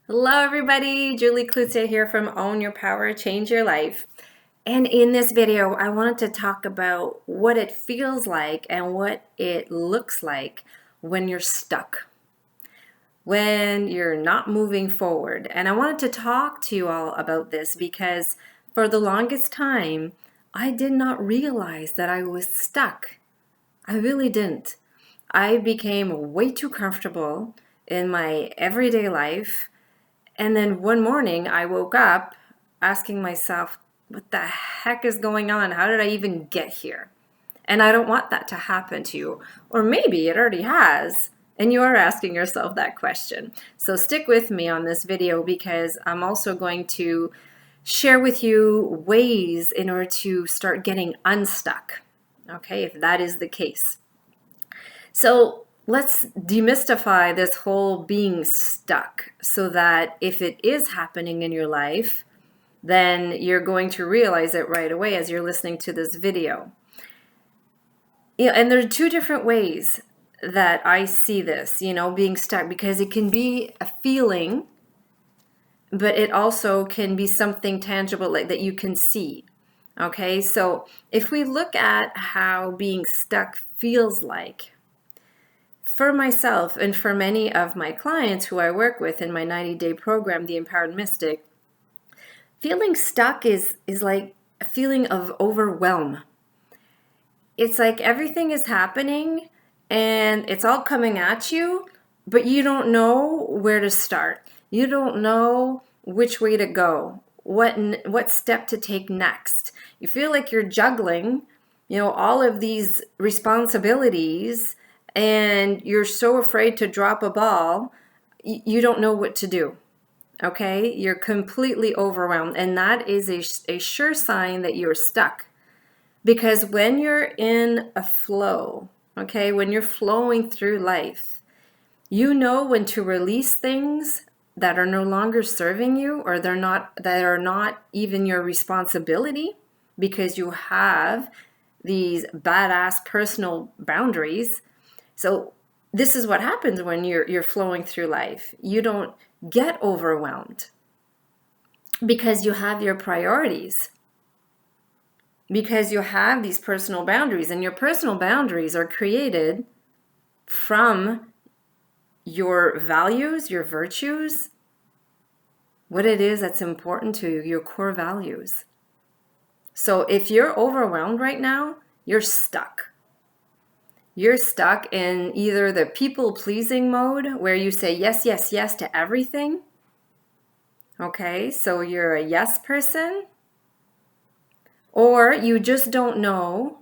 Hello everybody, Julie Klutze here from Own Your Power, Change Your Life. And in this video, I wanted to talk about what it feels like and what it looks like when you're stuck, when you're not moving forward. And I wanted to talk to you all about this because for the longest time, I did not realize that I was stuck. I really didn't. I became way too comfortable in my everyday life. And then one morning I woke up asking myself, what the heck is going on? How did I even get here? And I don't want that to happen to you. Or maybe it already has, and you are asking yourself that question. So stick with me on this video because I'm also going to share with you ways in order to start getting unstuck, okay, if that is the case. So let's demystify this whole being stuck so that if it is happening in your life, then you're going to realize it right away as you're listening to this video. And there are two different ways that I see this, being stuck, because it can be a feeling, but it also can be something tangible that you can see. Okay, so if we look at how being stuck feels like, for myself and for many of my clients who I work with in my 90-day program, The Empowered Mystic, feeling stuck is like a feeling of overwhelm. It's like everything is happening and it's all coming at you, but you don't know where to start. You don't know which way to go, what step to take next. You feel like you're juggling, all of these responsibilities, and you're so afraid to drop a ball, you don't know what to do. Okay, you're completely overwhelmed, and that is a sure sign that you're stuck. Because when you're in a flow, okay, when you're flowing through life, you know when to release things that are no longer serving you, or that are not even your responsibility, because you have these badass personal boundaries. So this is what happens when you're flowing through life. You don't get overwhelmed because you have your priorities, because you have these personal boundaries, and your personal boundaries are created from your values, your virtues, what it is that's important to you, your core values. So if you're overwhelmed right now, you're stuck. You're stuck in either the people-pleasing mode where you say yes, yes, yes to everything. Okay, so you're a yes person. Or you just don't know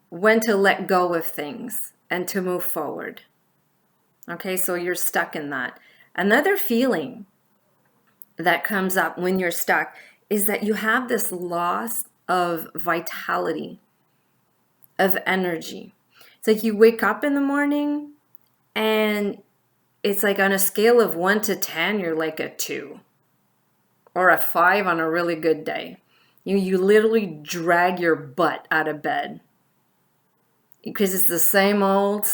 when to let go of things and to move forward. Okay, so you're stuck in that. Another feeling that comes up when you're stuck is that you have this loss of vitality, of energy. It's like you wake up in the morning and it's like on a scale of 1 to 10, you're like a 2 or a 5 on a really good day. You literally drag your butt out of bed because it's the same old,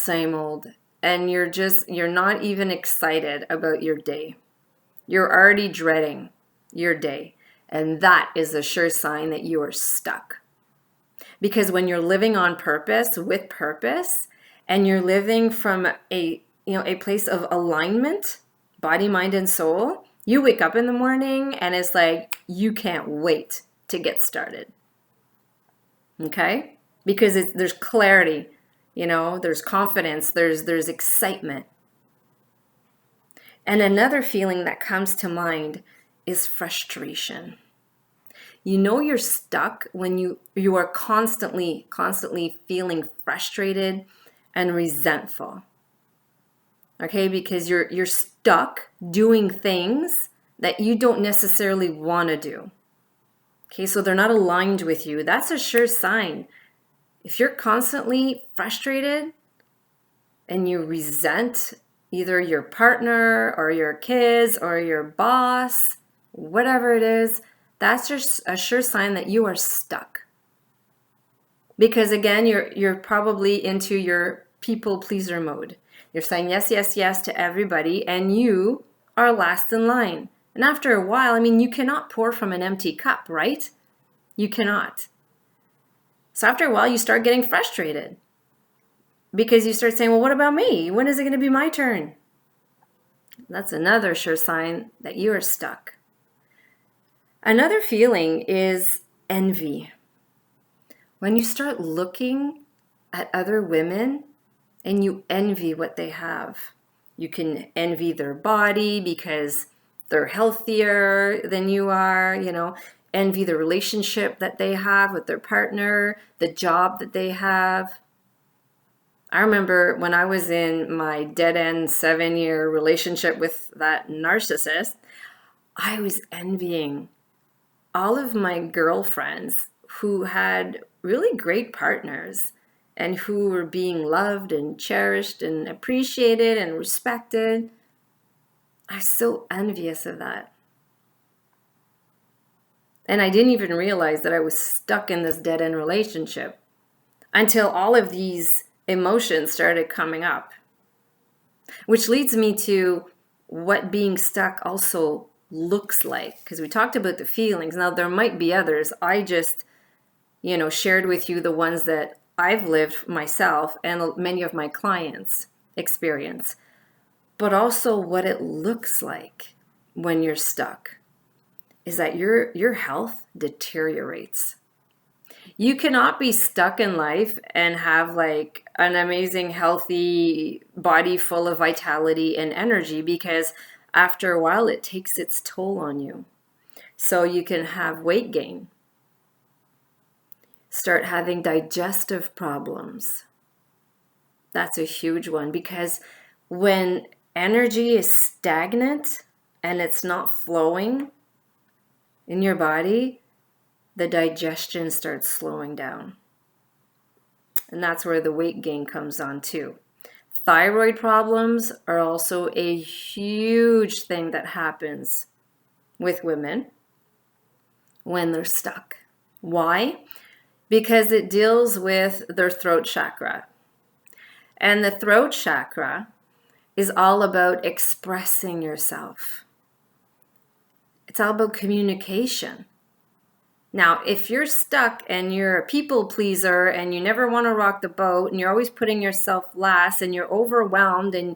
and you're not even excited about your day. You're already dreading your day, and that is a sure sign that you are stuck. Because when you're living on purpose, with purpose, and you're living from a place of alignment, body, mind, and soul, you wake up in the morning and it's like you can't wait to get started. Okay? Because there's clarity, there's confidence, there's excitement. And another feeling that comes to mind is frustration. You're stuck when you are constantly feeling frustrated and resentful. Okay, because you're stuck doing things that you don't necessarily want to do. Okay, so they're not aligned with you. That's a sure sign. If you're constantly frustrated and you resent either your partner or your kids or your boss, whatever it is, that's just a sure sign that you are stuck. Because again, you're probably into your people pleaser mode. You're saying yes, yes, yes to everybody, and you are last in line. And after a while, I mean, you cannot pour from an empty cup, right? You cannot. So after a while, you start getting frustrated because you start saying, well, what about me? When is it going to be my turn? That's another sure sign that you are stuck. Another feeling is envy. When you start looking at other women and you envy what they have. You can envy their body because they're healthier than you are, envy the relationship that they have with their partner, the job that they have. I remember when I was in my dead-end 7-year relationship with that narcissist, I was envying all of my girlfriends who had really great partners and who were being loved and cherished and appreciated and respected. I was so envious of that. And I didn't even realize that I was stuck in this dead-end relationship until all of these emotions started coming up. Which leads me to what being stuck also looks like. Because we talked about the feelings. Now, there might be others. I just, shared with you the ones that I've lived myself and many of my clients experience. But also what it looks like when you're stuck is that your health deteriorates. You cannot be stuck in life and have like an amazing, healthy body full of vitality and energy, because after a while it takes its toll on you. So you can have weight gain, start having digestive problems. That's a huge one, because when energy is stagnant and it's not flowing in your body, the digestion starts slowing down. And that's where the weight gain comes on too. Thyroid problems are also a huge thing that happens with women when they're stuck. Why? Because it deals with their throat chakra. And the throat chakra is all about expressing yourself. It's all about communication. Now, if you're stuck and you're a people pleaser and you never want to rock the boat and you're always putting yourself last and you're overwhelmed and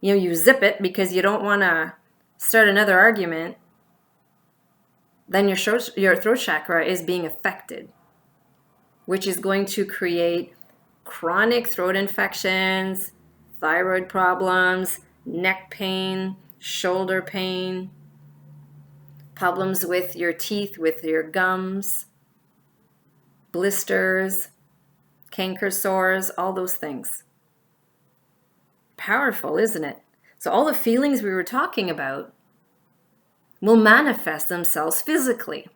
you zip it because you don't want to start another argument, then your throat chakra is being affected, which is going to create chronic throat infections, thyroid problems, neck pain, shoulder pain, problems with your teeth, with your gums, blisters, canker sores, all those things. Powerful, isn't it? So all the feelings we were talking about will manifest themselves physically.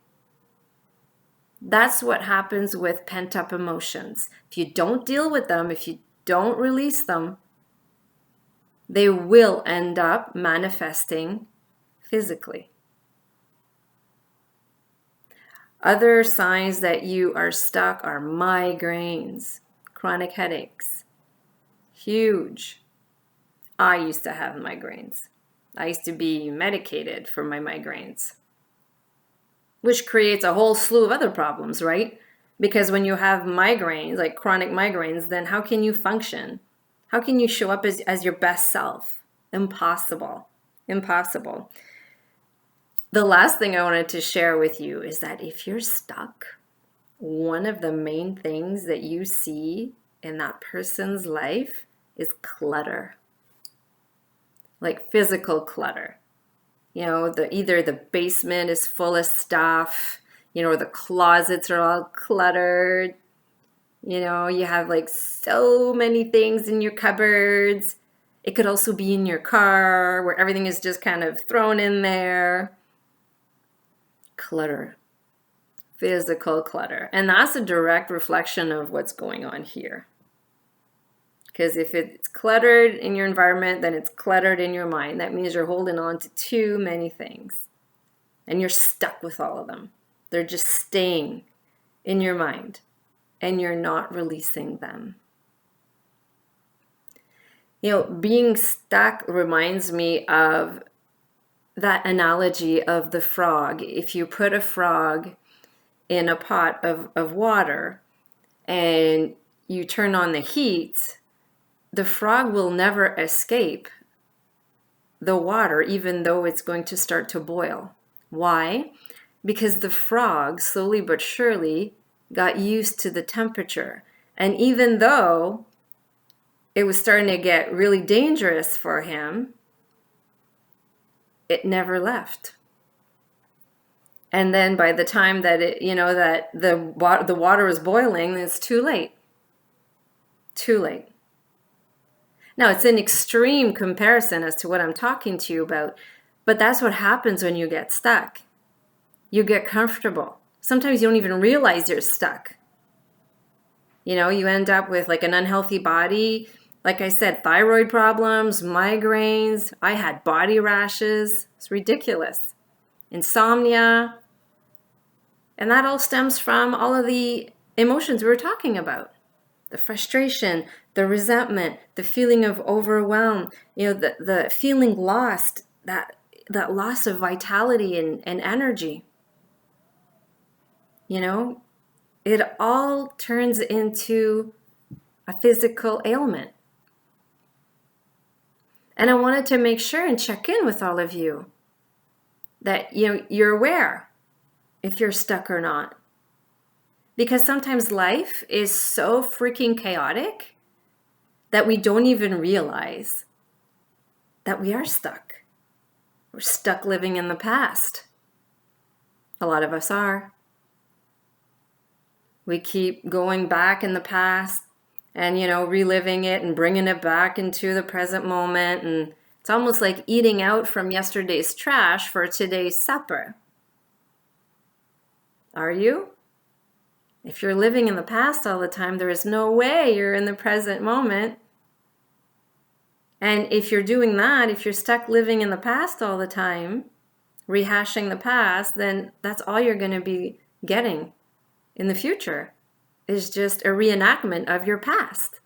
That's what happens with pent-up emotions. If you don't deal with them, if you don't release them, they will end up manifesting physically. Other signs that you are stuck are migraines, chronic headaches. Huge. I used to have migraines. I used to be medicated for my migraines, which creates a whole slew of other problems, right? Because when you have migraines, like chronic migraines, then how can you function? How can you show up as your best self? Impossible. Impossible. The last thing I wanted to share with you is that if you're stuck, one of the main things that you see in that person's life is clutter. Like physical clutter. Either the basement is full of stuff, or the closets are all cluttered. You have like so many things in your cupboards. It could also be in your car where everything is just kind of thrown in there. Clutter. Physical clutter. And that's a direct reflection of what's going on here. Because if it's cluttered in your environment, then it's cluttered in your mind. That means you're holding on to too many things. And you're stuck with all of them. They're just staying in your mind. And you're not releasing them. Being stuck reminds me of that analogy of the frog. If you put a frog in a pot of water and you turn on the heat, the frog will never escape the water, even though it's going to start to boil. Why? Because the frog, slowly but surely, got used to the temperature. And even though it was starting to get really dangerous for him, it never left. And then by the time that that the water is boiling, it's too late. Too late. Now, it's an extreme comparison as to what I'm talking to you about, but that's what happens when you get stuck. You get comfortable. Sometimes you don't even realize you're stuck. You end up with like an unhealthy body. Like I said, thyroid problems, migraines. I had body rashes. It's ridiculous. Insomnia. And that all stems from all of the emotions we were talking about. The frustration, the resentment, the feeling of overwhelm, the feeling lost, that loss of vitality and energy. It all turns into a physical ailment. And I wanted to make sure and check in with all of you that you're aware if you're stuck or not. Because sometimes life is so freaking chaotic that we don't even realize that we are stuck. We're stuck living in the past. A lot of us are. We keep going back in the past and, reliving it and bringing it back into the present moment. And it's almost like eating out from yesterday's trash for today's supper. Are you? If you're living in the past all the time, there is no way you're in the present moment. And if you're doing that, if you're stuck living in the past all the time, rehashing the past, then that's all you're going to be getting in the future is just a reenactment of your past.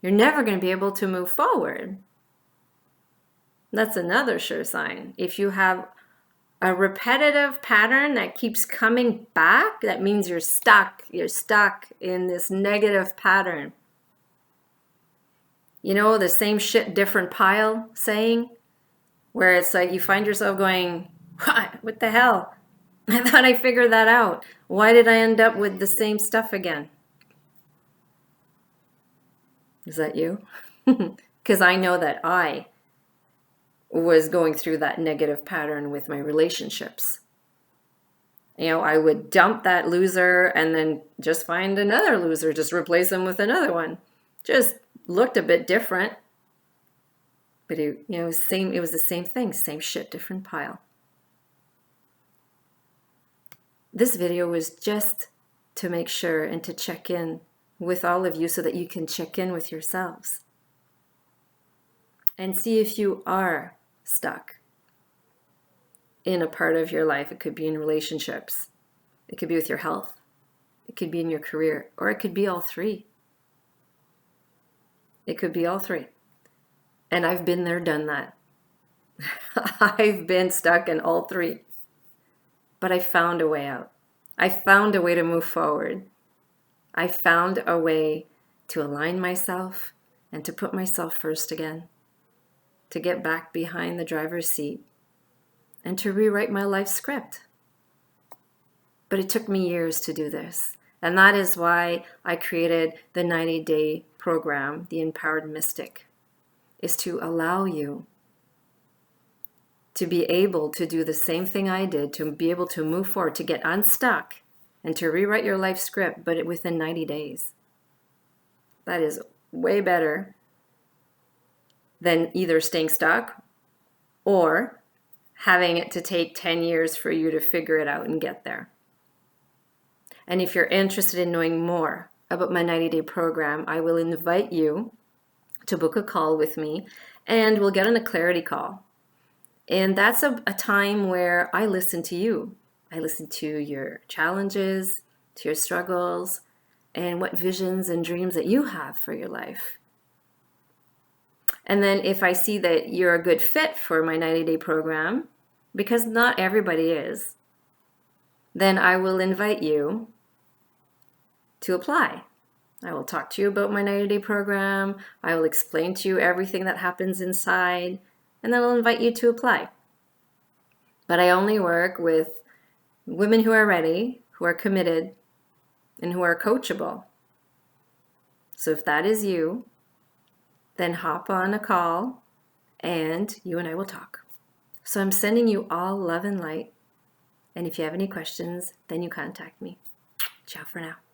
You're never going to be able to move forward. That's another sure sign. If you have a repetitive pattern that keeps coming back, that means you're stuck. You're stuck in this negative pattern. The same shit, different pile saying, where it's like you find yourself going, what the hell? I thought I figured that out. Why did I end up with the same stuff again? Is that you? Because I know that I was going through that negative pattern with my relationships. I would dump that loser and then just find another loser, just replace them with another one. Just looked a bit different, but it was the same thing, same shit, different pile. This video was just to make sure and to check in with all of you so that you can check in with yourselves and see if you are stuck in a part of your life. It could be in relationships. It could be with your health. It could be in your career, or it could be all three. It could be all three. And I've been there, done that. I've been stuck in all three. But I found a way out. I found a way to move forward. I found a way to align myself and to put myself first again, to get back behind the driver's seat and to rewrite my life script. But it took me years to do this. And that is why I created the 90-day program, The Empowered Mystic, is to allow you to be able to do the same thing I did, to be able to move forward, to get unstuck and to rewrite your life script, but within 90 days. That is way better than either staying stuck or having it to take 10 years for you to figure it out and get there. And if you're interested in knowing more about my 90-day program, I will invite you to book a call with me and we'll get on a clarity call. And that's a time where I listen to you. I listen to your challenges, to your struggles, and what visions and dreams that you have for your life. And then if I see that you're a good fit for my 90-day program, because not everybody is, then I will invite you to apply. I will talk to you about my 90-day program. I will explain to you everything that happens inside, and then I'll invite you to apply. But I only work with women who are ready, who are committed, and who are coachable. So if that is you, then hop on a call and you and I will talk. So I'm sending you all love and light. And if you have any questions, then you contact me. Ciao for now.